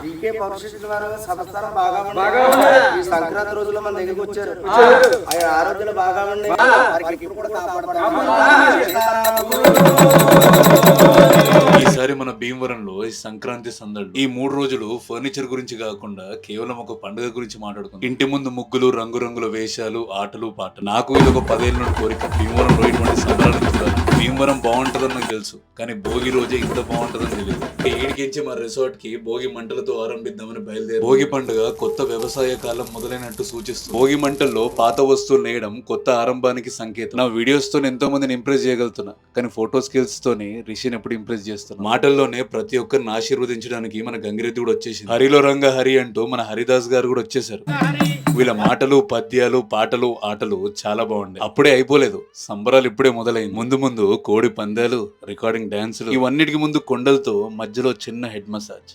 DK పరిస్థితుల వారు సంస్థానం బాగా ఈ సంక్రాంతి రోజుల్లో మన దగ్గరికి వచ్చారు. ఆయన ఆరోగ్యాలు బాగా ఉన్నాయి. వారికి ఇప్పుడు కూడా ఈసారి మన భీమవరంలో ఈ సంక్రాంతి సందడి ఈ 3 రోజులు ఫర్నిచర్ గురించి కాకుండా కేవలం ఒక పండుగ గురించి మాట్లాడుకుందాం. ఇంటి ముందు ముగ్గులు, రంగురంగుల వేషాలు, ఆటలు, పాటలు. నాకు ఇది ఒక 10 ఏళ్ళ నుండి కోరిక. భీమవరంలో ఇటువంటి సంబరాలు చూడాలి. భీమవరం బాగుంటదని నాకు తెలుసు, కానీ భోగి రోజే ఇంత బాగుంటదని తెలియదు. ఏడికించి మా రిసార్ట్ కి భోగి మంటలతో ఆరంభిద్దామని బయలుదేరి. భోగి పండుగ కొత్త వ్యవసాయ కాలం మొదలైనట్టు సూచిస్తుంది. భోగి మంటల్లో పాత వస్తువులు నేయడం కొత్త ఆరంభానికి సంకేతం. నా వీడియోస్ తో ఎంతో మందిని ఇంప్రెస్ చేయగలుగుతున్నా, కానీ ఫోటో స్కిల్స్ తోని రిషిని ఎప్పుడు ఇంప్రెస్ చేస్తున్నా. మాటల్లోనే ప్రతి ఒక్కరిని ఆశీర్వదించడానికి మన గంగిరెద్ది కూడా వచ్చేసింది. హరిలో రంగ హరి అంటూ మన హరిదాస్ గారు కూడా వచ్చేసారు. వీళ్ళ మాటలు, పద్యాలు, పాటలు, ఆటలు చాలా బాగుండే. అప్పుడే అయిపోలేదు, సంబరాలు ఇప్పుడే మొదలైంది. ముందు ముందు కోడి పందాలు, రికార్డింగ్ డాన్సులు, ఇవన్నిటికి ముందు కొండలతో మధ్యలో చిన్న హెడ్ మసాజ్.